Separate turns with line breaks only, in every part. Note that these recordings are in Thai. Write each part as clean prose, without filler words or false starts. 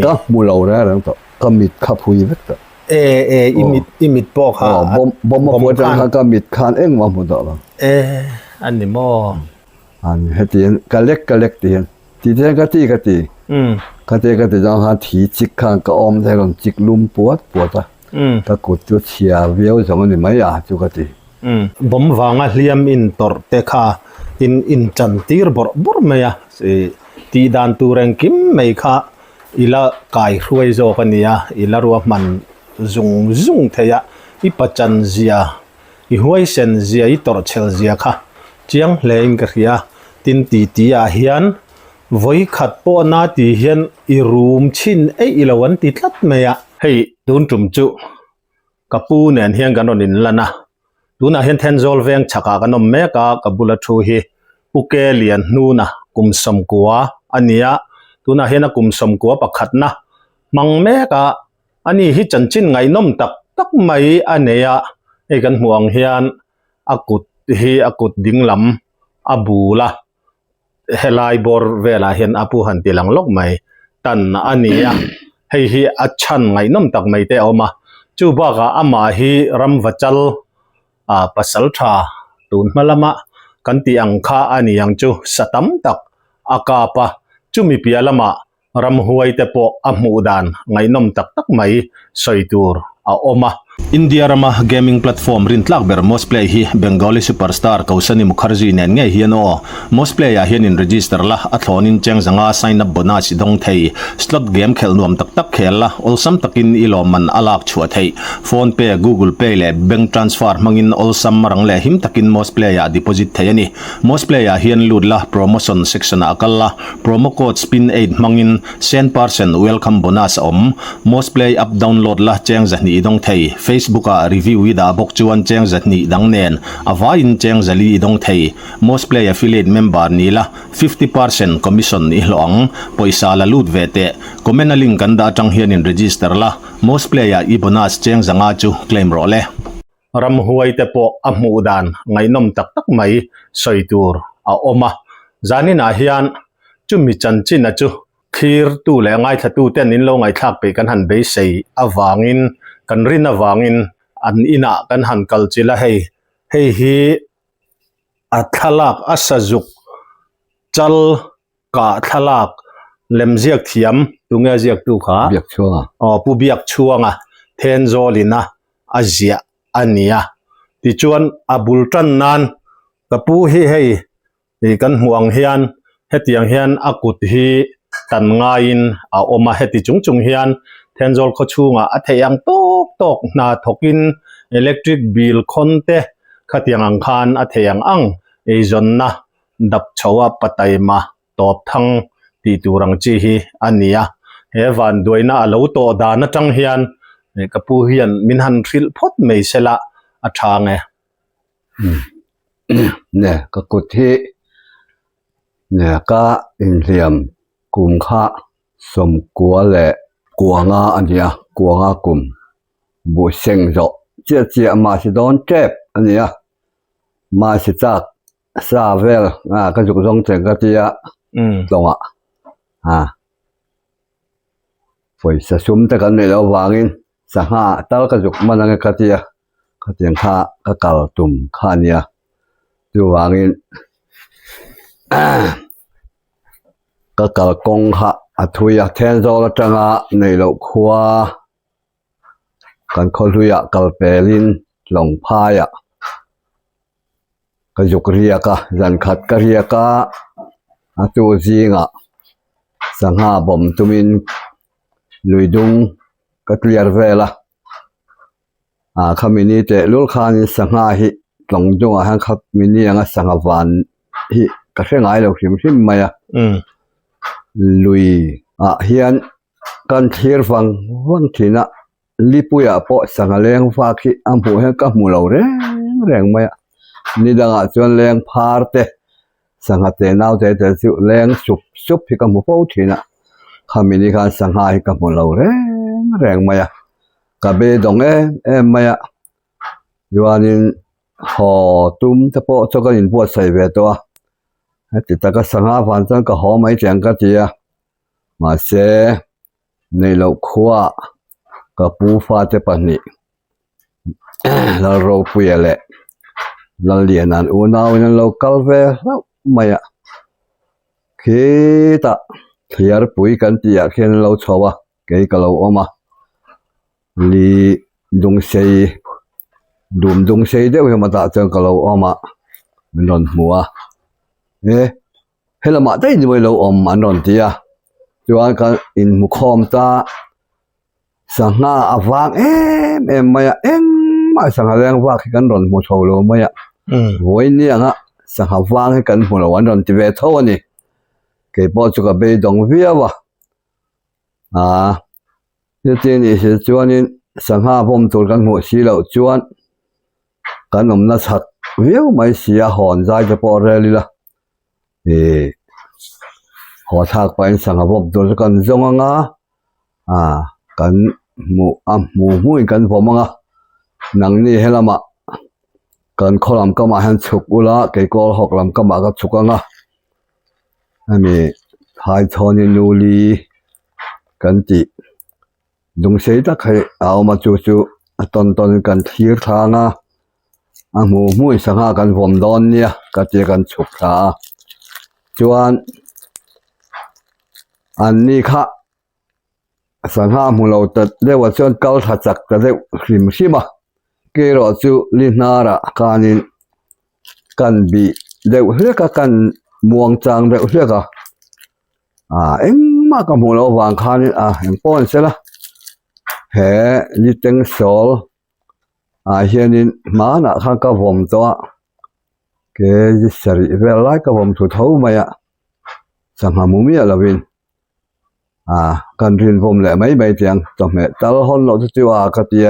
ก็มูเราแล้วแล้วก็มิดขับหุยเวก
อิมิดปอกค่ะ
บ่มาปวดจังก็มิดคานเอ็งมาหมดแล้ว
อันนี้มอ
อันเฮตีนกะเล็กตีนตีเทกะตีกะตีจังหาถีจิกคางก็อมแท้ลงจิกลุมปวดอ่ะตะกุดจุเชียเวียวจังนี่ไม่อ่ะจุกะตี
บ่มวางเลียมอินตอร์เตคาอินจันตีร์บอร์ไม่อะตีดานตูเรงกิมไม่ค่ะอีละกายรวยโจกันเนี่ยอีละรัวมันซุงเทียอีปัจจันเจียอีหวยเซนเจียอีตอร์เชลเจียค่ะเจียงเลงกะเฮียตินตีอาเฮียนไว้ขัดปอนาตีเฮียนอีรูมชินอีละวันติดลัดไม่อะเฮ้ยดูนจุ่มจุกับปูเนี่ยเฮียนกันนนินละนะดูน่ะเห็นเทนโซลเวงชักกันนมเมกากับบุลทูฮีอุเกเลียนนูนะกุมสมกัวอันนี้ดูน่ะเห็นกุมสมกัวปักขัดนะมังเมกาอันนี้ฮิจันจินไงนมตักไม่อันเนี้ยไอ้กันห่วงเฮียนอากุดดิ้งลำอบูละเฮลายบอร์เวลาเห็นอปูหันตีหลังลกไม่ตันอันนี้ให้ฮีอัจฉันไงนมตักไม่เตอมาจูบากาอามาฮีรัมวัจลpasal tha tun malama kan ti angkha ani yang chu satam tak akapa chumi pialama ram huai te po amu dan ngai nom tak mai soitur a oma India rama gaming platform rin tlak ber Mosplay hi Bengali superstar Kausani Mukherjee nen nge hiano Mosplay a hian in register la athlon in cheng zanga sign up bonus dong thei slot game khel nuam tak khel la olsam takin iloman alak chua thei phone pay Google Pay le bank transfer mangin olsam marang le him takin Mosplay a deposit thei ani Mosplay a hian lut la promotion section akalla promo code spin 8 mangin 10% welcome bonus Mosplay app download la cheng zani dong thei Facebook a review ida bok chuan cheng zatni dang nen awa in cheng zali dong thei Mosplay affiliate member nila 50% commission ni hlong poisa la lut vete comment a link kan da tang hian in register la Mosplay a i bonus cheng zanga chu claim ro le ram huai te po amu dan ngai nom tak mai soitur a oma zanin a hian chu mi chan chin a chu khir tu le ngai thatu ten in lo ngai thak pe kan han be sei awangin kan rin awangin an ina kan han kalchila hei hi athalak asazuk chal ka thalak lemziak thiam tunga ziak tu kha
biak chuanga
pu biak chuanga then zolina azia ania ti chuan abul tan nan ka pu hi hei kan huang hian hetiang hian akut hi tan ngain a oma heti chung hian thenjol kho chunga a theyang tok na thokin electric bill khonte khatiang ang khan a theyang ang e zonna dap chowa pataima top thang ti turang chi hi ania he van doina alo to dana tang hian kapu hian min han thil phot mei sela a thange
ne ka kuthi ne ka inliam kum kha som kwa le kuanga ania kuanga kum bu seng zo chia ma si don trep ania ma si chak sa vel ka juk zong cheng ka tia longa foi sa sum ta kan ne lo wangin sa ha tal ka juk manang ka tia ka tiang kha ka kal tum kha nia tu wangin ka kal kong kha athuya then zo la tanga nei lo khwa kan kholuya kalpelin long phaya ka jukriya ka zan khat ka riya ka atu zinga sangha bom tumin luidung ka clear vela khamini te lul khan sangha hi tlongdung a han khat mini anga sangha van hi ka hrengai lo hrim maya lui hian kan thir wang thina lipuya po sangaleng fa khi ampu he ka mulo reng maya nidanga chuan leng pharte sangate nau te chu leng sup hi ka mu po thina khamini khan sangha hi ka mulo reng maya ka be dong maya yuanin ho tum te po chokan in buat sai ve to ti ta ka sangha van chan ka ho mai chang ka tia ma se ในเราขวากับปูฟ้าเจปันนี่เราโรปุยแหละเราเรียนนั้นอุณาวนั้นเรากัลเวแล้วไม่อะคิดอะเทียร์ปุยกันที่อยากเห็นเราชอบเกี่ยกับเราออกมาลีดงเซยดงเซยเดี๋ยวมาตัดจังกับเราออกมามันนอนหัวเฮ้เฮลมาได้ยังไม่เราอมมันนอนที่อะจวนกันอินมุขอมตาสังหาอวังไม่อะมาสังหาแรงว่ากันนอนหัวโชว์เราไม่อะวันนี้อ่ะสังหาวังให้กันหัวเราวันนอนที่เวทเท่านี้เก็บปอจุกเบยดงเวียวะที่นี่คือจวนนี้สังหาผมตัวกันหัวสีเหล่าจวนกันอมนัดเวียวไม่เสียหอนใจจะปอเรลีละขอทักไปสังหาผมตัวกันจงงากันหมู่กันผมงะนังนี่เฮลมากันขอลำก็มาหันฉุกอุละเกี่ยวกับหกลำก็มาก็ฉุกงะอันนี้ไทยทอนินูลีกันจิดงเสียตะใครเอามาจู่ตอนกันทีทางนะหมู่สังหากันผมดอนเนี่ยก็เจอกันฉุกขาจวนอันนี้ค่ะสังหาหมู่เราตัดเรียกว่าจวนเก้าถัดจากแต่เรียกขิมชิมาเกลอจูลินาระการินกันบีเรียกเรียกกันม่วงจางเรียกมากับหมู่เราวางคานี่เห็นป้อนเสร็จละเฮลิเตงโซลเฮียนินมาหน้าข้างกับผมตัวเกจิสริเวลไลกับผมสุดเท่าไหมอะสังหามุมีอะไรวินกันรินผมแหละไม่ไปเตียงจอมเมตตลอดเราจะว่ากันเตีย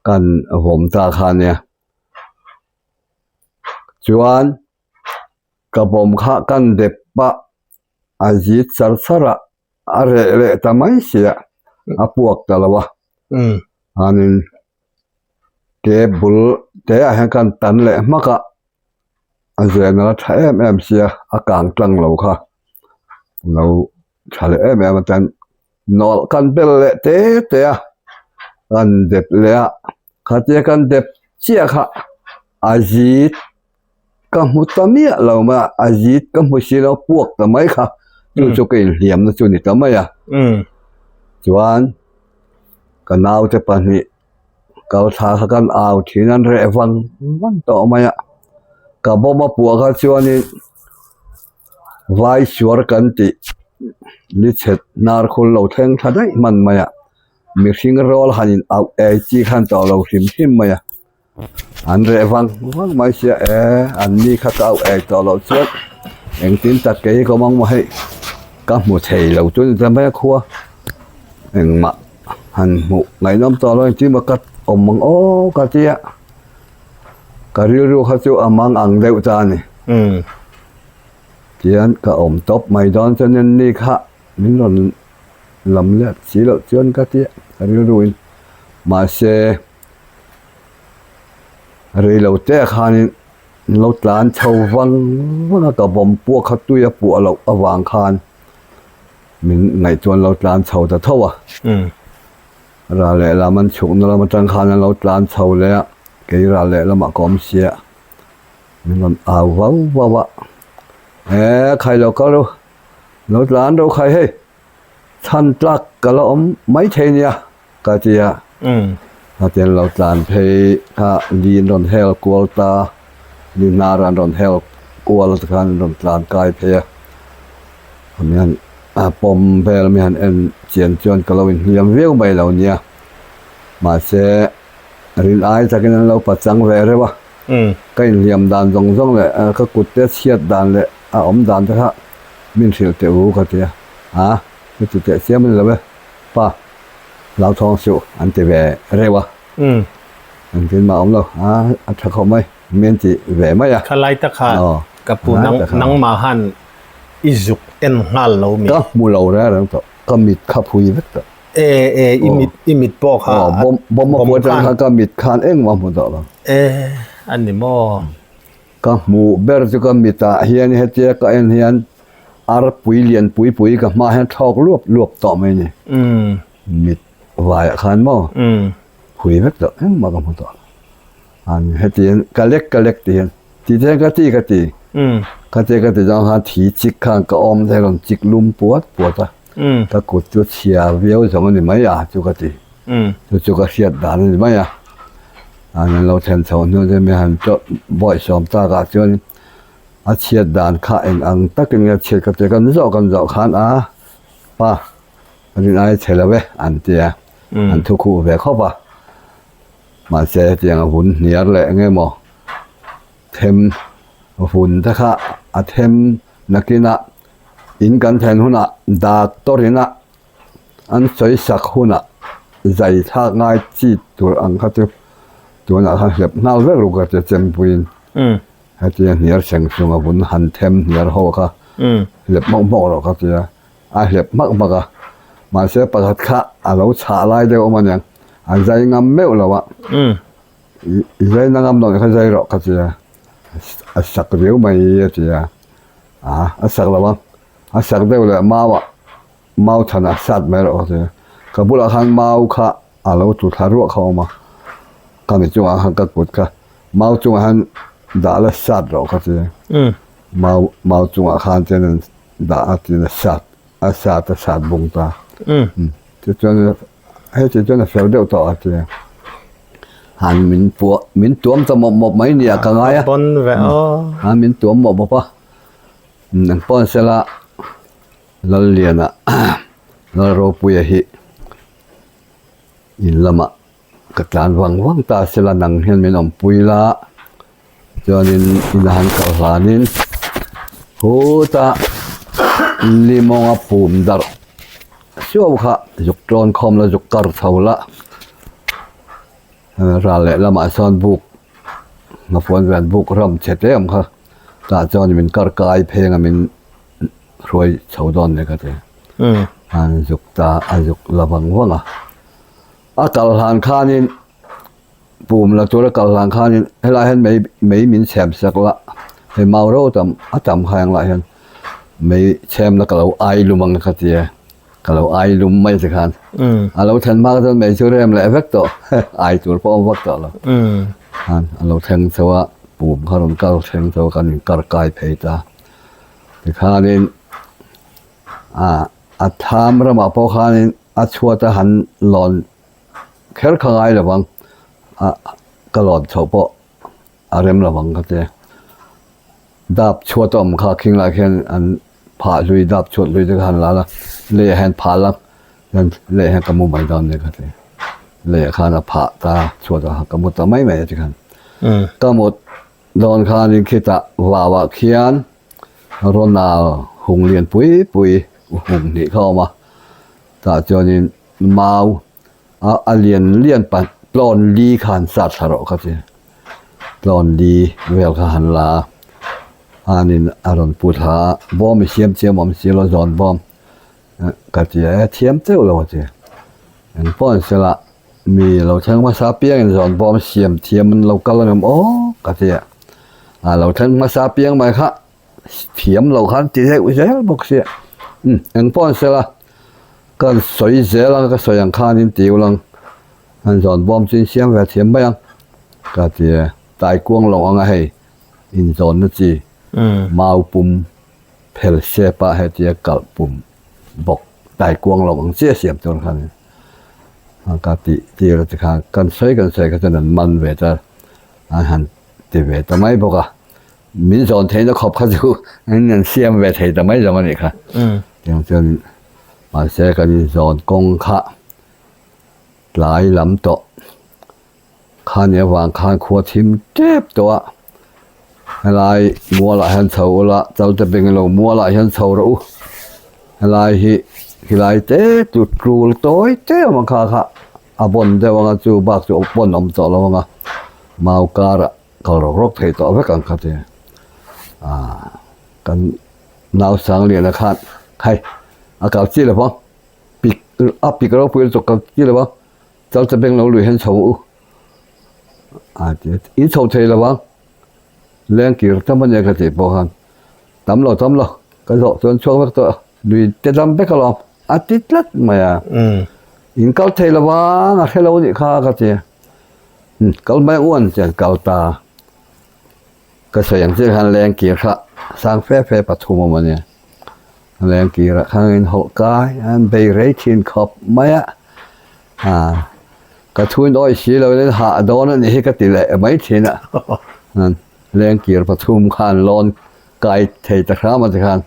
กันผมตาคานเนี่ยจวนกับผมข้ากันเด็บปะอาจิตสารสระอะไรทำไมเสียพวกตลอดวะอันนี้เก็บบุลแต่ให้กันตันเลยมากะอันเสียนะถ้าเสียอาการกลางเราค่ะเราถ้ามันจะนอนกันเป็นเละเตะกันเด็บเลยข้าเจอกันเด็บเชี่ยค่ะอาจิตก็มุตมีเรามาอาจิตก็มุสิเราพวกทำไมค่ะจู่ๆก็เหลี่ยมนะจู่นี่ทำไมจวนกันเอาจะปนี่เขาทากันเอาที่นั้นเรฟังวันต่อมากับบ่มาปัวกันจวนนี่ไว้ชวรกันติลิเชตนาร์คนเราแทงทัดได้มันมามีสิ่งรอลหันเอาจีขันต่อเราหิมมาอันเรฟังไม่เสียอันนี้ข้าเอาต่อเราชวดเองตินตัดเกยก็มองมาให้ก็หมดเฉยเราจนจะไม่ครัวเองมาหันหมู่ไงน้ำต่อเราจริงมากัดอมมังโอ้กัดเจียก็รู้เขาจะอามังอังเดียวจานี่เจียนก็อมตบไม่ดอนจนนี่ค่ะนี่หล่นลำเลือดสีเหลืองจนกัดเจียก็รู้มาเสียเรื่องเราเจ้าขานี่เราหลานชาววังว่ากับผมพวกเขาตัวปัวเราอวางคานมันไงจวนเราหลานชาวแต่เท่าราเล่ละมันฉุกเรามาจังคานเราหลานชาวเลยเกี่ยราเล่ละมากอมเสียมันว้าใครเราก็รู้เราหลานเราใครให้ท่านตักกับเราไม่เทียกะเจียถ้าเจนเราหลานเพย์ถ้าลีนอนเฮลกัวตาลีนารันนอนเฮลกัวลกันนอนหลานกายเพย์เหมือนปมเพย์เหมือนเจียนจวนกับเราเลี้ยงเวียวไปเราเนี่ยมาเสรินไอจากนั้นเราปัจจังเวรวะก็เลี้ยงดานจงเลยก็กุดเตเชียดดานเลยอมดานจะฮะมินเสียวเตอูก็เตียไม่จุดเตเสียมันเลยเว้ยป้าเราทองสุอันเตเวเรวะอันเป็นมาอมเราถ้าเขาไม่เมียนจีเวไม่
ขลายตะขากับปูนังมาหันอิจุกเอ็นฮัลเรามี
ก็มูเราแล้วต่อก็มิดขับหุยเวท
อิมิดปอก
บ่มาปวดจังก็มิดคานมาหมดแล้ว
อันนี้มอ
ก็มูเบอร์จุก็มิดเฮียนเฮเจียก็เฮียน ar pui lian pui ka ma han thok luop to mai ni mit vai khan mo pui vek to ma ka mo to an hetien kalek tien ti te ka ti ka ti jang ha thi chik khan ka om the ron chik lum puat ta ta kut chu chia viau jong ni mai a chu ka ti chu ka hiat dan ni mai a an lo then chon no de me han to boy som ta ka chuan a chiat dan kha eng ang takin nga chiat ka te kan zo khan a pa ani ai chelawe an tia an thu khu ve kho pa ma se tiang hun niar le nge mo them hun ta kha a them nakina in kan then huna da torina an choi sak huna zai tha ngai chi tur ang kha tu na ha lep nal ve ru ka te chem puin hati niar seng sunga bun han them niar ho ka lep mo ro ka tia a lep mak ka ma se pakhat kha a lo cha lai de o man yang a zai ngam meu lawa zai na ngam no ka zai ro ka tia a sak riu mai tia a sak lawa a sak de le mau thana sat mai ro tia ka bula han mau kha a lo tu tharu kha ma ka mi chu a han ka kut ka mau chu han đã là sát rồi các chị mau chung ở khan trên đã thì là sát bùng ta thì cho nên hay thì cho nên phải đều tỏ thì hàn mình tuom cho một mấy nhà cả ngay á mình tuom một pa nang pon sẽ là liền à nó rồi bùi hi in lama cái tàn vang ta sẽ là nang hiền mình ông bùi la cho nên inahan kalhanin huta limonga pum dar siwa kha juk tron khom la juk kar thaula ra le lama son buk na phone van buk ram chete am kha ta chon min kar kai phenga min roi chaudon ne ka te an juk ta ajuk labang wanga a kalhan khanin bùm là tôi đã cầu làng khan hay là hơn mấy miếng xem sạc lạ thì màu râu tầm hàng lại hơn mấy xem là kalau ai lùm bằng cái gì kalau ai lùm mấy gì khan lâu thân mà cái mấy chỗ em lại vắt to ai tuổi phong vắt to là lâu thân sau bùm khan kalau thân sau kan kar kai phê ta thì khan nên tham ra mà bao khan nên chua ta hắn lon khéo khai là bằngก็หลอดเฉาปะอารมณ์ระวังก็จะดับชัวต่อมข้าคิงละแค่อันผ่าลุยดับชดลุยจะหันละเลี้ยแหนผ่าลักยันเลี้ยแหนกระมุมใบดำเนี่ยก็จะเลี้ยข้านะผ่าตาชัวต่อกระมุตาไม่จะกันกระมุดโดนข้านี่คิดตะว่าเขียนรนนาหงเรียนปุยหงนี่เข้ามาแต่จนนี่เมาเรียนปัดลอนลีขันสัตว์สระครับเจ้ลอนลีเวลขันลานินอารอนปุถาบอมเชียมอมเชียลจอนบอมกับเจ้เทียมเจ้าเราเจ้อย่างป้อนเสละมีเราทั้งภาษาเปียงจอนบอมเชียมเทียมมันเราก็เราโอ้กับเจ้เราทั้งภาษาเปียงไปค่ะเทียมเราขันตีเทอุเจ้บอกเสียอย่างป้อนเสละก็สวยเจ้าก็สวยอย่างข้านินติวลังอันจอนบอมจินเสียงแบบเทียมไปยังก็เจ้ตายกวงลงอ่ะให้อินจอนนั่นจีมาปุ่มเพลเชปะให้เจ้ากับปุ่มบอกตายกวงลงเสียมจนขันก็ตีเราจะขากันใช้ก็จะนั่นมันเวทอาหารตีเวทไม่บอก民众听到ขอบเขาอยู่นั่นเสียมเวทแต่ไม่จะมันอีกค่ะอย่างเช่นมาเสียกันจอนกงค่ะหลายลำโตข้าเนี่ยวางข้าขวดทิมเจ็บตัวอะไรมัวละเห็นเสาละเจ้าจะเป็นเรามัวละเห็นเสาเราอะไรฮิไลเต้จุดกรูตัวเจ้ามันค่ะบนเจ้าว่าจูบักจูบนอมต่อแล้วว่ามาเอาการะก็รบเทต่อไว้กันครับเจ้กันนาวสังเรียนนะครับใครอากาศจีเลยพ่อปีกเราพูดจบกันจีเลยพ่อเจ้าจะเป็นเราหรือเห็นเสาอินเสาเทเลยพ่อเลี้ยงกี่ถ้ามันยังกระติบพ่อกันตำเรา ก็โดจนช่วงวักตัวลุยเตดำไปก็ลองอาทิตย์ละมาอินเกาเทลวางเทลวนี่ข้าก็เจเกาไม่อ้วนเจเกาตาก็เสียงที่หันแรงเกียร์สร้างแฟปฐุมมาเนี่ยแรงเกียร์ข้างอินหกกายอันเบรย์ทินขอบไม่ก็ทุนอ้อยสีเราเนี่ยหาโดนนี่ก็ติดเลยไม่ทินนั่นแรงเกียร์ปฐุมขานลอนกายเทตะครามันจะขาน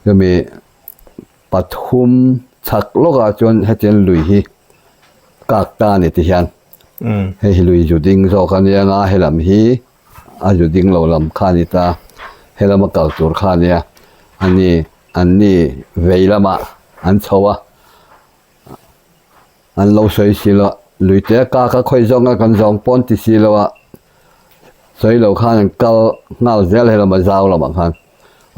ก็มีปฐุมชักโลกาจนให้เจนลุยฮีกากตาเนี่ยที่ยันให้ลุยจุดดิ่งโซกันยังไงให้ลำฮีจุดดิ่งเราลำขานิตาให้ลำมาเก่าตัวขาเนี่ยอันนี้เวลามาอันชัวอันเราใช้สิละลุยเตะกากค่อยจงกันจงปนที่สิละว่าใช้เราขานันเก่าเงาเสียให้เรามาเจ้าเราบางครั้ง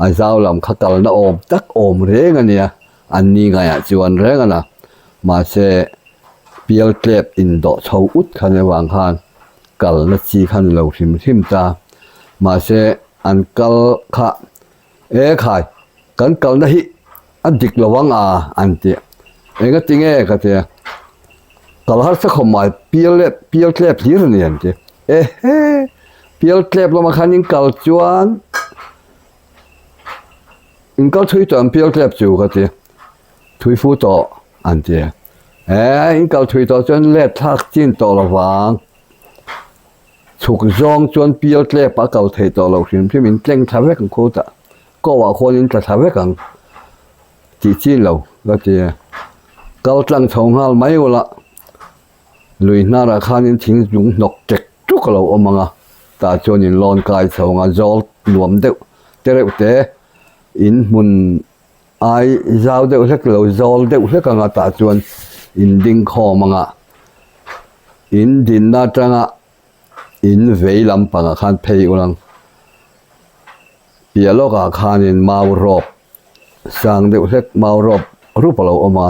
อันเจ้าเราข้าเก่าน่าอมตักอมเร่งอันเนี่ยอันนี้ไงจวนเร่งนะมาเสเปียลเก็บอินโดชาวอุดขันในวางขันกัลนัจีขันเราทิมตามาเสอันกัลขะขายกันกัลนะฮิอันดิกระวังอันเตียก็ติงก็เตียกัลฮัสสักขมายเปียลเก็บที่นี่อันเตียเปียลเก็บเรามาขันอินกัลจวนอินกัลช่วยตัวเปียลเก็บจูก็เตียช่วยฟูต่ออันเตียอินกัลช่วยต่อจนเล็ดทักจินต่อระวังฉุกจองจนเปียลเก็บปะเก่าเทต่อเราถึงที่มันเก่งทำให้กันโคตรก็ว่าคนอินจะทำให้กันจีนเราก็เตียเก่าตั้งชงฮัลไม่วละลุยนาราคานินทิ้งยุงนกเจ็กจุกเราอมังแต่จนอินลอนกายชงจอลรวมเดียวเตะอินมุนไอเจ้าเด็กเล็กเราจอลเด็กเล็กกันตาจวนอินดิ้งคอมังอินดินนาจังอินเวลำปังขันเพย์อุลังเปียโลกขันอินมาวรบสังเด็กเล็กมาวรบรูปเราออกมา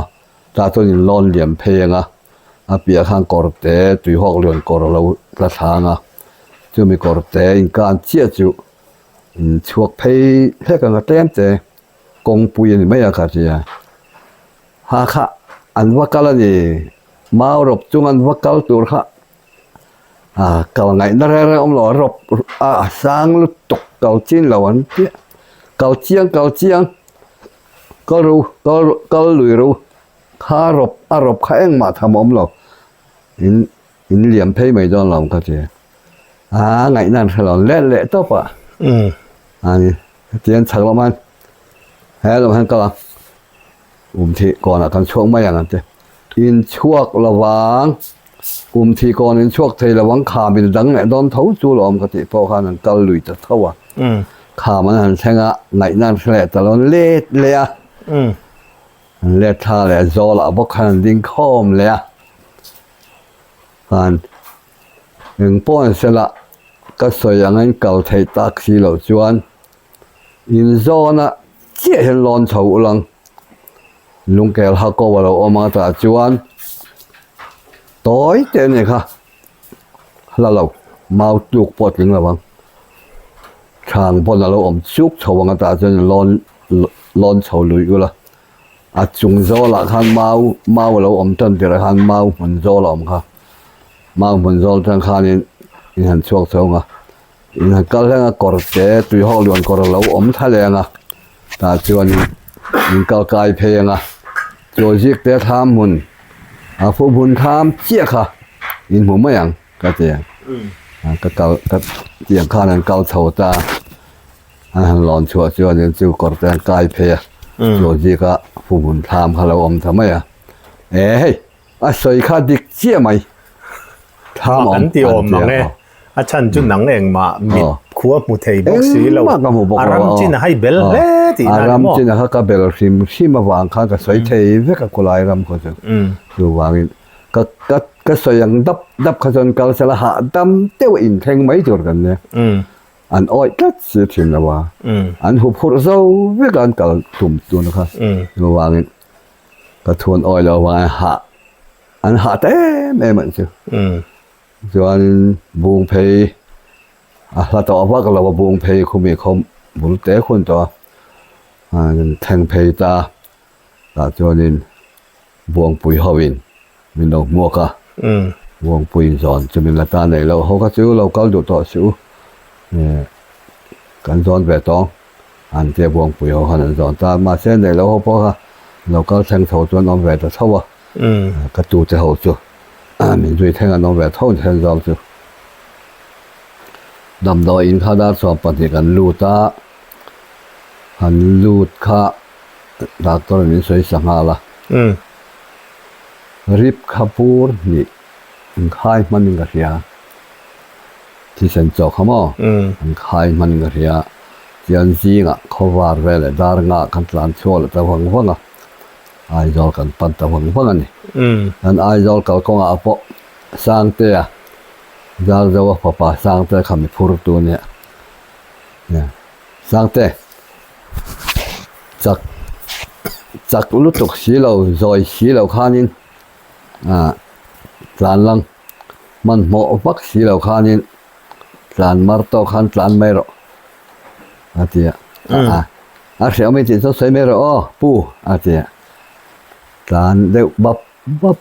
ตาจวนอินลอนเหลี่ยมเพย์เปียขันกอร์เตตุยหอกเรือนกอร์เรากระทางจะมีกอร์เตอินการเชี่ยจูช่วงเพย์เล็กกันเต็มเจกงปุยนี่ไม่อยากจะหาค่ะอันว่ากันนี่มารบจุงอันว่ากันตัวค่ะเก่าไงนั่นแหละอมหล่อรบสร้างลุตกเก่าจีนเหล่านั้นเก่าเจียงก็รู้ก็ลุยรู้ข้ารบรบข้าเองมาทำอมหล่ออินเหลี่ยมเพย์ไม่โดนหล่อก็เจไงนั่นเหล่าเละตัวปะอันนี้เจียนฉักละมันเราให้ก็ที่ก่อนกันช่วงไม่อย่างนั้นเจอินช่วงระวังที่ก่อนอินช่วงเทระวังขาบินดังเนี่ยโดนเท้าจูหลอมก็ติพอขานั้นก็ลุยจะเท่าขามันหันแทงไงนั่นแหละแต่เราเละท่าเลยโจละบกขันดิ้งข้อมเลยกันหนึ่งป้อนเสละก็สวยอย่างนั้นเก่าไทยตักสีเหล่าจวนอินโจนะเจ้าเห็นร้อนเฉาลังลุงแกลฮักก็ว่าเราออกมาจากจวนต่อยเจนเนี่ยค่ะแล้วเราเมาจุกปวดถึงระวังช่างพอเราอมชุกเฉาวังตาจนร้อนเฉาลุยกูละจุงโจละขันเมาเราอมจนเดี๋ยวขันเมาเหมือนโจละอมค่ะเมาเหมือนโจจังขันนี่หันช่วงเฉาอินหันก็เรื่องกอร์เจตุยห้องเรือนกอร์เราอมทะเลแต่จวนอินก็กายเพลงโจจิกเตะทำมุนผู้บุญทำเจี๊ยค่ะอินหัวไม่ยังก็เจียก็เก่าก็เจียงข้านั้นเก่าเท่าตาหลอนชัวจวนจิวกอดแต่กายเพลโจจิกผู้บุญทำเขาเราอมทำไมสวยข้าดิกเจี๊ยไหมทำอม
ตีอมมั้งเนี่ยฉันจุนหนังเองมามิดขัวมุเทย์บอกสีเราอารามจินให้เบลเล่ที่นั่นมั้งอารามจินให้ก็เบลซิมาวางข้างก็สวยเทย์เวก็กุลายรำก็จะดูวางก็สวยอย่างดับขจรกัลเสละหะดำเต้าอินแทงไม่จดกันเนี่ยอันอ้อยก็เสียทีนะว่าอันหุบหัวเจ้าเวกันกัลตุ่มตัวนะครับดูวางก็ทวนอ้อยเราว่าอันหะเต้ไม่เหมือนเชื่อจวนบุงเพย์เราต่อว่ากับเราบุงเพย์คุมีเขาบุญเตะคนตัว
แทงเพยตาตาจอนินบวงปุยฮวินมินดอกมัวกะบวงปุยสอนจะมีละตาในเราเขาก็ซื้อเราก็ดูต่อซื้อเนี่ยกันสอนแบบตองอันเจ้าบวงปุยเขาขนาดสอนตามาเส้นในเราเขาพอค่ะเราก็แทงเท่าจนน้องแบบเท่าว่ะกระตูจะเขาจูมีด้วยแทงน้องแบบเท่าแทงเราจูดำดอยอินข้าด้านสอบปฏิกันลูตาหันลูดข้าดาตัวนี้สวยสังหาละริบขับปูนนี่ค่ายมันกระเทียที่เซนจอกขโมค่ายมันกระเทียยันซีงะเขาวาร์เวลดาร์งะกันหลานชัวร์ตะวังวังอ่ะไอจอลกันปันตะวังวังนี่นั่นไอจอลเขาคงอาปอสร้างเตะดาร์จะว่าป้าสร้างเตะคำพูดตัวเนี่ยสร้างเตะจากลุตุกสีเราจอยสีเราขานินหลานลังมันหมอปักสีเราขานินหลานมาร์โตขันหลานไม่รออาทิตย์เสียไม่ติดสวยไม่รอปูอาทิตย์หลานเด็กบับ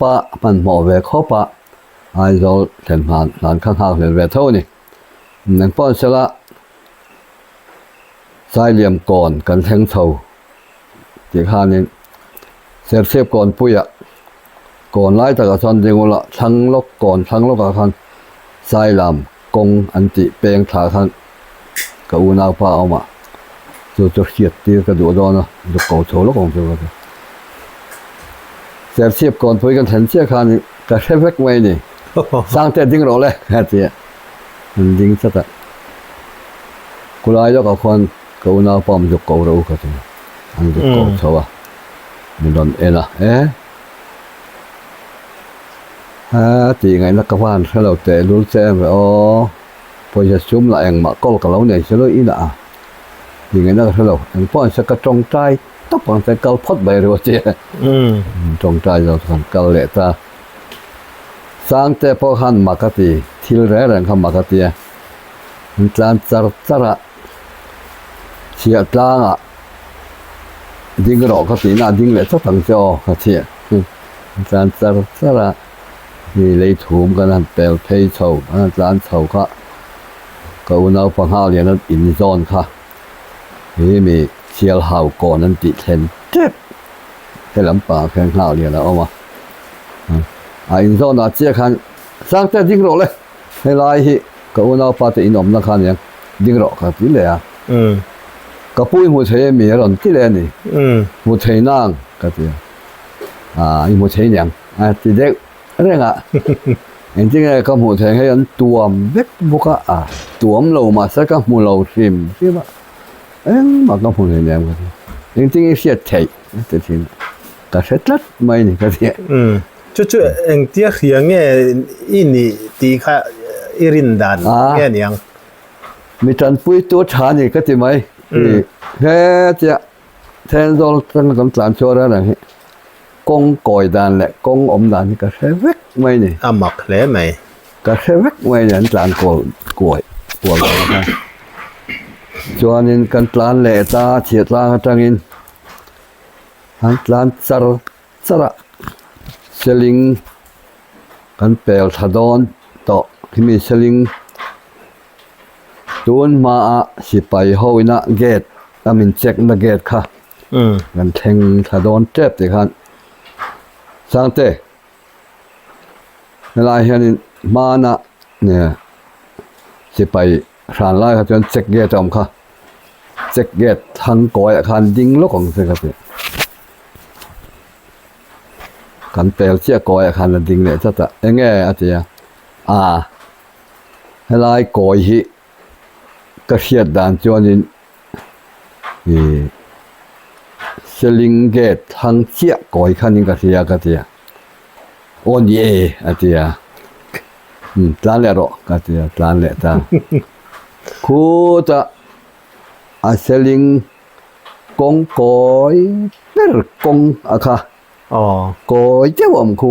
ปะมันหมอเวกข้อปะไอ้เราเห็นหลานข้างๆเห็นเวทเท่านี้นั่นป้อนเสละสายเหลี่ยมก่อนกันแทงเท่าที่ข้านี้เสียบก่อนปุยอะก่อนไล่ตะกะซันเดงละทั้งลกก่อนทั้งลกกะคันสายลำกงอันติเปงถาคันกะอูนาป้าเอามาจะเขียดตีกระดูดอนนะจะเก่าโฉลกของเจ้าก็เสียบก่อนปุยกันเห็นเสียข้านี้กระเทบเวกไว้นี่สร้างแต่ดิ้งรอเลยแค่เสียมันดิ้งซะแต่กุลายยกกับคนกะอูนาป้ามันจะเก่าเราก็จะอันจะเก่าโฉวะมันโดนนะตีไงนักบ้านถ้าเราแต่รู้แจ้งว่าพอจะชุ่มละเองมาก็กับเราเนี่ยจะรู้อีน่ะตีไงนักถ้าเราเองป้อนสักกระจงใจต้องป้อนแต่เกาพดใบรัวเจ้จงใจเราทำเกาเละตาสร้างแต่พอหันมากตีทิลแรงคำมากตีมันจานจระเชียตลางอ่ะดิ้งรอกตีน่าดิ้งเลยสักตั้งจอเชียจานจระนี่เลยถูมกันนั่นเปลเพย์เช่านั่นร้านเช่าค่ะก็วันเอาฟังห้าวเรียนนั้นอินซอนค่ะนี่มีเชียร์ห้าวก่อนนั้นติดเทนเจ็บให้ลำปางแข่งห้าวเรียนแล้วเอามาอินซอนอาเจียคันสร้างแต่ดิ้งรอกเลยให้ลายฮิก็วันเอาปาติอินอมนักขันยังดิ้งรอกกันที่เลยก็ปุ้ยหัวเชยมีอะไรที่เลยนี่หัวเชยนั่งก็ที่หัวเชยยังที่เด็กเรื่องจริงๆก็หมูแทงให้ยันตัวเล็กบุกตัวเรามาสักก็หมูเราชิมใช่ปะมาก็หมูแทงกันจริงๆเสียใจแต่ทีนี้ก็เสร็จแล้วไม่นี่ก็เสีย
จู่ๆเองเตี้ยเขียงเนี่ยอินี่ตีข้าอิรินดานเนี่ยยัง
มีจันปุ้ยตัวชานี่ก็ที่ไหมแค่จะแทนเราตั้งคำถามชัวร์แล้วนะกงก่อยดานแหละกงอมดานนี่ก็ใช้เวกไม่นี่
หมักเลยไหม
ก็ใช้เวกไม่เนี่ยจานก่อยนะจวนนี้กันจานแหล่ตาเฉียดลาจังอินหันจานสระเซลิงกันเปลทะดอนต่อที่มีเซลิงตูนมาสิไปห้อยนะเกตอามินเช็คนะเกตค่ะกันแทงทะดอนเจ็บสิครับสร้างเตะเวลาเห็นมานะเนี่ยสิไปสานไล่ครับจนเจ็กเกตจอมค่ะเจ็กเกตทางก่อยคันดิ้งลูกของเสกครับกันเปลเชี่ยก่อยคันดิ้งเนี่ยจะยังไงอาทิตย์เวลาก่อยฮิก็เชียดด่านจวนนี่เซลิงเกตทางเชี่ยก่อยคันนี้ก็เสียโอนเย่อาทิตย์ตานเล่หรอก็เสียตานเล่ตาคูจะเซลิงกงก่อยเปิดกงอะค่ะก่อยเจ้าอมคู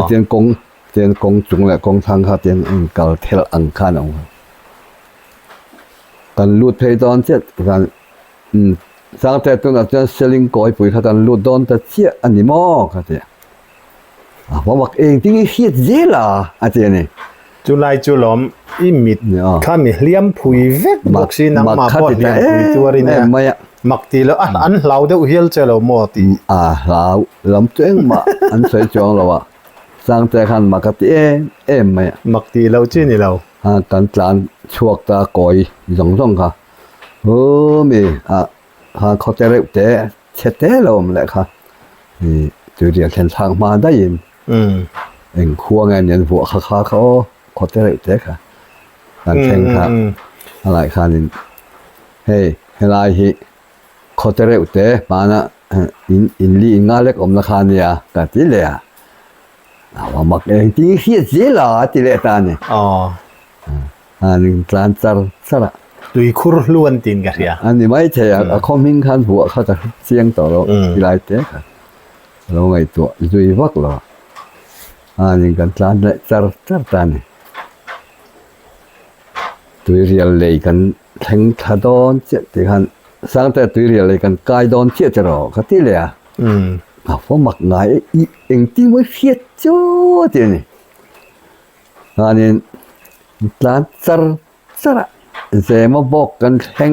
เตียนกงจุงแหละกงทางค่ะเตียนเก่าเทลอังคารเอากันลูดเพย์ตอนเจ็ดกัน sang te tu na chen selling koi pui kha tan lu don ta chia ani mo kha te wa mak eng ting hiat zela ati ni
จุไลจูล้อมอิมิด
เนี่ย
ข้ามีเลี้ยมผุยเวกบอกสินักมาปอดเลี้ยมผุยตัวริเนี่ย
ไม่อะ
มักตีแล้วอันเราเดี๋ยวเฮียลเจอเราหมดตี
เราลำตัวเองมาอันสวยจวงเราอะสร้างแต่ขันมากติไม่อะ
มักตีเราจีนี่เรา
กันจานช่วงตากอยส่งค่ะมีเขาจะเรียกแต่เช็ดแต่เราแหละค่ะนี่จุดเดียวเส้นทางมาได้ยิน เองครัวไงเนี่ยพวกเขาจะเรียกแต่ค่ะการแข่งขันอะไรค่ะนี่เฮ้อะไรฮิเขาจะเรียกแต่มานะอินลีงาเล็กราคาเนี่ยแต่ที่เลยว่ามักเองที่เฮียเจล่ะที่เลยตาเนี่ย
อ๋อ
นี่ตรานซาระ
ดุยคุรล้วนตีนกันเสีย
อันนี้ไม่ใช่คอมมิ่งคันหัวเขาจะเสียงต่อเราที่ไรเจ๊ค่ะเราไงตัวจุยวักเราอันนี้กันตรานเลยซาตานี่ตัวเรียลเลยกันแทงทาดอนเจ็ดที่คันสร้างแต่ตัวเรียลเลยกันกายดอนเจ็ดจะรอเขาที่เลยเพราะมักง่ายเองที่ไม่เสียจ้าที่นี่อันนี้ตรานซาระเจมาบอกกันแทง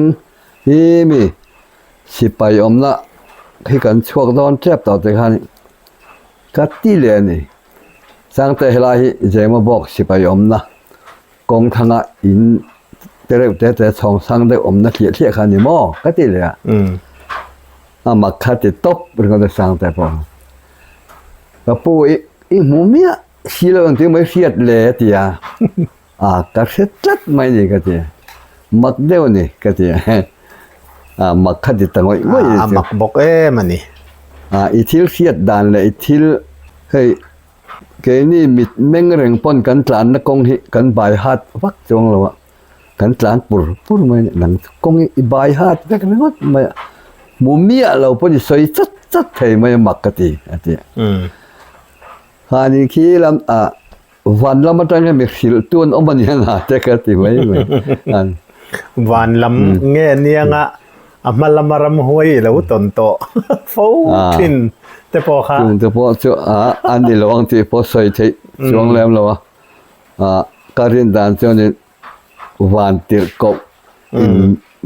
มีสิไปละให้กันช่วงตอนเจ็บต่อแต่คันกัดที่เลยนี่สร้างแต่เฮลาฮิเจมาบอกสิไปละกองทางอินแต่เร็วแต่ช่องสร้างได้นะเทียคันนี่หม้อกัดที่เลยมาคัดติดตบเป็นคนจะสร้างแต่พอกับปู่อีหมูเมียสิเรื่องที่ไม่เสียดเลยทีก็เสียจัดไม่นี่ก็ทีมักเดียวนี่ก็ทีมักขัดติดตั้งไว้ไม่ได้
มักบอกมันนี่
อีทิลเสียดดานเลยอีทิลเฮ้ยเกนี่มิดเม่งเร่งป้นกันตลานนักกงหิกันใบฮัดวักจงแล้วกันตลานปุรไม่หนังกงหิใบฮัดก็ไม่ว่าไม่มุมเมียเราป้นสวยจัดเฮ้ยไม่มักก็ทีทีนี่ขี้ลำวันละมันตั้งแต่มีสิลตัวนั้นมันยังหาแต่ก็ทีไม่
วันลำเงี้ยเนี่ยงะมาละมารำหวยแล้วตนโตฟูทินแต่พอค่ะ
แต่พอจะอันนี้ระวังที่พอใส่ที่ช่วงแล้วเราการินดานเจ้านี่วันติดกบ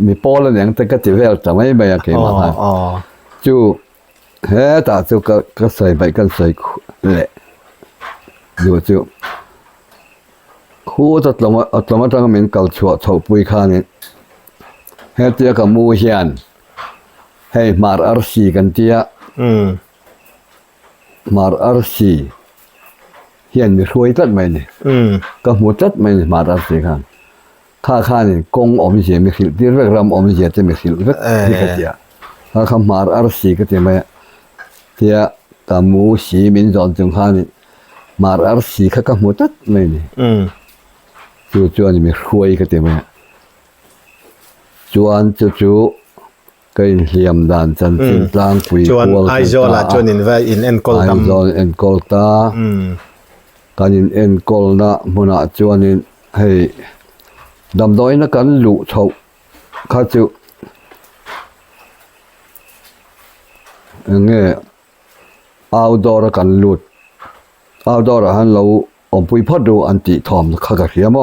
มีปอแล้วเนี่ยแต่ก็จะเวลแต่ไม่อยากเห็นมาจู่เฮ้แต่จู่ก็ใส่ไปกันใส่เละดูจู่คู่จะลงมาตั้งเป็นกัลชัวชาวปุยข้านี่เฮ้เจ้ากับมูเฮียนให้มาร์อาร์ซีกันเจ้ามาร์อาร์ซีเฮียนมีช่วยตัดไหมเนี่ยก็หมดตัดไหมมาร์อาร์ซีข้านี่กงอมเสียมีขิลที่เรียกรำอมเสียจะมีขิลเรียกที่กันเจ้าข้ามาร์อาร์ซีก็จะไม่เจ้ากับมูสีมินจอนจึงข้านี่มาร์อาร์ซีข้าก็หมดตัดไหมเนี่ยจวนมีช่วยก็จะไม่จวนจู่ก็อินเลียมดานจันทร์กลางปุย
จวนไอโซล่าจวนอินเวอินเอ็นกอลตัม
ไอโซเอ็นกอลตาการอินเอ็นกอลนะมุนาจวนอินให้ดำดอยนักการลุชาวข้าจู่เงี้ยเอาดอร์กันลุดเอาดอร์ฮันเราอมปุยพัดดูอันติทอมข้ากระเทียม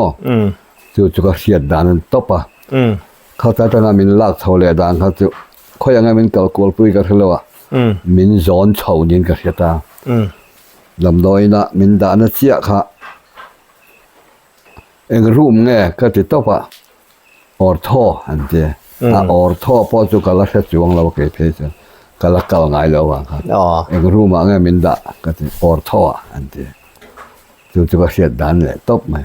จู่ก็เสียดดานนั้นตบปะเขาแต่ตอนนั้นมินลากเท่าเลยดังเขาจะค่อยยังไงมินเก่ากวลปุยกันเลยว่ะมินย้อนเฉาเนียนกันเสียตาลำดอยนะมินดานะเสียค่ะเองรูมไงก็ติดต่อปะออร์ท่ออันเดียออร์ท่อพอจุกละเสียจวงเราเกิดเพศก็ละเก่าไงแล้วว่ะครับเองรูมไงมินดาก็ติดออร์ท่ออันเดียจู่ก็เสียดันเลยตบไหม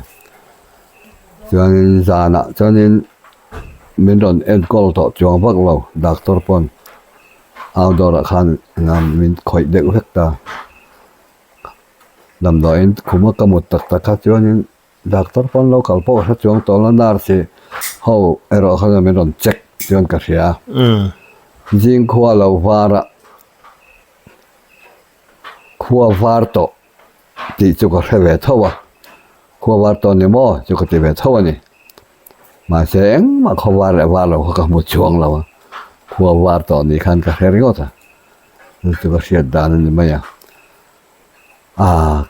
จวนจานะจวนมินโดนเอ็นกอลต่อจวงพักเราดักตอร์ปอนเอาดอร์ขันงานมินคอยเด็กเวกตาลำดอยคุมกมุดตักข้าจวนดักตอร์ปอนเราขับพวกข้าจวงตอนนั้นนาร์สิเขาเอรอเขาจะมินโดนเช็คจวนกระเสียจิงขัวเราวาระขัววาร์โตที่จุกระเวทว่าขัววาร์โตนี่มั้งจุกที่เวทว่านี่มาเสียงมาเขาว่าอะไรว่าเราเขาก็หมดช่วงเราข หัววาร์ตอนนี้ขันกระเทียก็จะนั่นจะก็เสียดานนั่นไม่อะ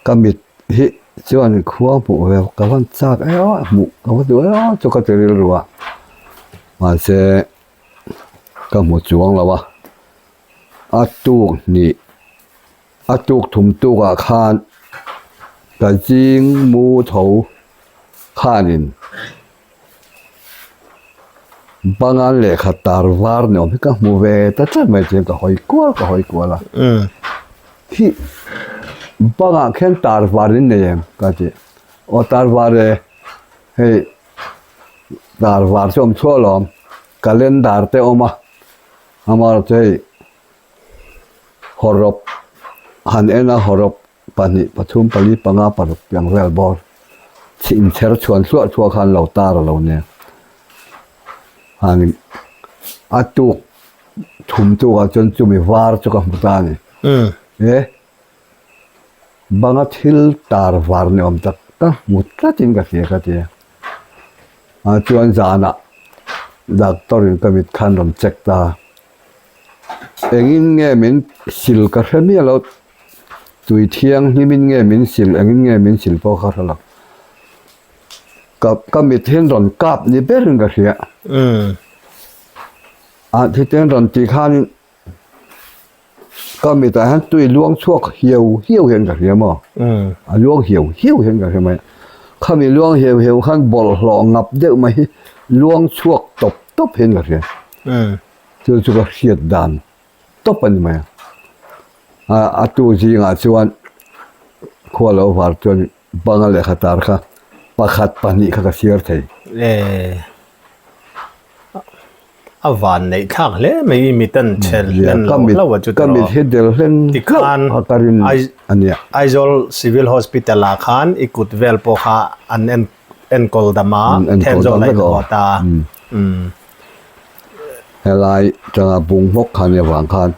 ก็มีที่ชวนขัวหมูเวลกับวันจากหมูกับวันตัวจุกกระเทียรัวมาเสก็หมดจวงแล้ววะตูกนี่ตูกถุมตูกขานกระจิงมูเถาขานินบางอันเล็กขัดตาร์วาร์เนี่ยพี่ก็มูเวแต่จะไม่เจอก็หอยกัวละที่บางอันแค่ตาร์วาร์นี่เนี่ยก็จะตาร์วาร์ให้ตาร์วาร์ชมชั่วล้อมก็เล่นตาร์เตอมามาเจอฮอรบหันฮอรบปนิปทุมปลีปังอาปรบยังเวลบอลชินเชอร์ชวนชัวขันเหล่าตาเราเนี่ยหันตุกถุมตัวจนจุมีวาร์จุกมุตานี่บางทีลตาร์วาร์เนี่ยตักก็มุตาจริงก็เสียก็เสียจวนจานะดักตอรินก็มีขันรำเช็คตาเองเงี้ยมินสิลก็เรื่องนี้เราตุยเทียงนี่มินเงี้ยมินสิลเองเงี้ยมินสิลพอขาดละก็มีเทียนรอนกาบนี่เป็นเรื่องก็เสียที่เทียนรอนตีข้านก็มีแต่ฮันตุยล่วงชั่วเหี่ยวเห็นก็เสียมั้งล่วงเหี่ยวเห็นก็ใช่ไหมเขามีล่วงเหี่ยวขั้นบอลหลอกงับเยอะไหมล่วงชั่วตบเห็นก็เสียจุกเสียดดันตบเป็นไหมตัวจริงชวนขวาเราวาร์จนบางอะไรขัดตาร์ค่ะปะขัดปนิข้าก็เสียร์ไทย
วันในทางเลยไม่มีตันเชลเล่นเราว่าจุด
ก็มีที่เดินเล่น
ที่คาน
อันเนี้ย
ไอโซลซิวิลฮอสพิทอลคานอีกุดเวลโปฮาอันเอ็นกอลดามาเทนโซไลโกตา
เฮลัยจังบุงพกขันอย่างขัน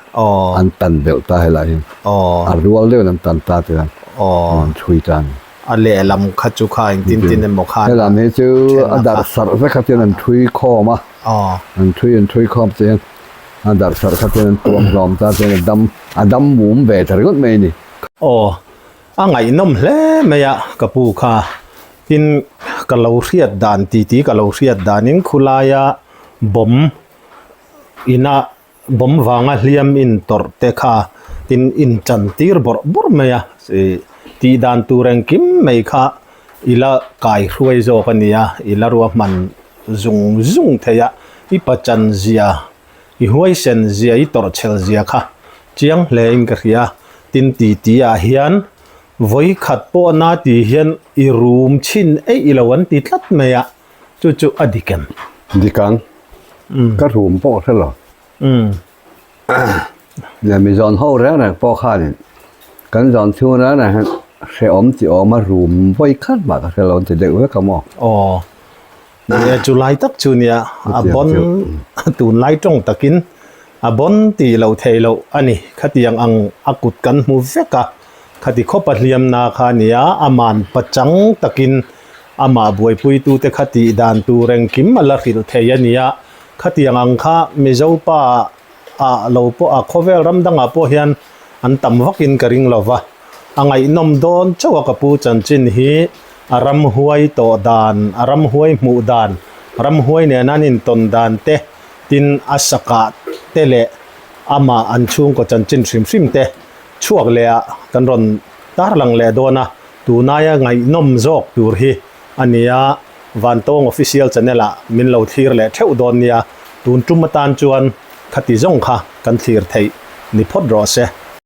อันตันเบลตาเฮลัยรัวเลี้ยวนั้นตันตาเตือนช่วยจัน
อันเล่ลำขัดจุกายตินเอ็มบอกขัน
เฮลัยนี่ชื่ออันดับสัตว์สักทีนั้นช่วยข้อมาอันช่วยข้อเตือนอันดับสัตว์สักทีนั้นตัวรอมตาเตือนดำหมุนเบตอะไรก็ไม่นี่
ไงน้มเล่ไม่ยะกับปูค่ะทินกะเลาเสียดดานตีกะเลาเสียดดานินคุลายะบ่มอินะบ่มวางเลียมอินตอร์เตคาทินอินจันตีร์บอร์ไม่ยะตีดานตูเรงกิมไม่ค่ะอิละกายรวยโจกันนี่ยะอิละรัวมันซุงเทียอิปัจจันเซียอิหวยเซนเซียอิตอร์เชลเซียค่ะเจียงเลงกะเรียตินตีอาเฮียนวัยขัดปอนาตีเฮียนอิรูมชินอิละวันติดลัดเมียจุอดีกัน
ก็รูมปอใช่หรอเนี่ยมีจอนเฮาแล้วนะปอข้านี่กันจอนชั่วแล้วนะฮะเสียอมจีออกมารูมวัยขัดมากแต่เราจะเด็กไว้กับหมอ
เนี่ยจุไลตักจูเนี่ยบอนตูนไลจงตะกินบอนตีเราเทเราอันนี้ขัดยังอักุดกันมูเฟกะขัดข้อปัจเลียมนาคาเนี่ยมันปัจจังตะกินมาบวยปุยตูเตขัดดานตูเรงกิมมาลาฟิลเทียเนี่ยขัดยังข้าไม่เจ้าป้าเราป้าข้อเวลรำดังป้าเฮียนอันตั้มวักินกระริงเราวะไงนมโดนเจ้ากับปูจันจินฮีรำหวยโตดานรำหวยหมู่ดานรำหวยเนี่ยนั่นอินตนดานเตตินอาสกาเตเลมาอันชุงก็จันจินซิมเตช่วงเลียกันรอนตาลังเลโดนะตูนายไงนมจอกตูรีอันนี้วันตงออฟฟิเชียลจะเนี่ยละมินเราทีร์เลเทวดอนเนี่ยตูนจุมตานจวนขัดที่จงค่ะกันทีร์ไทยนิพดรอเซ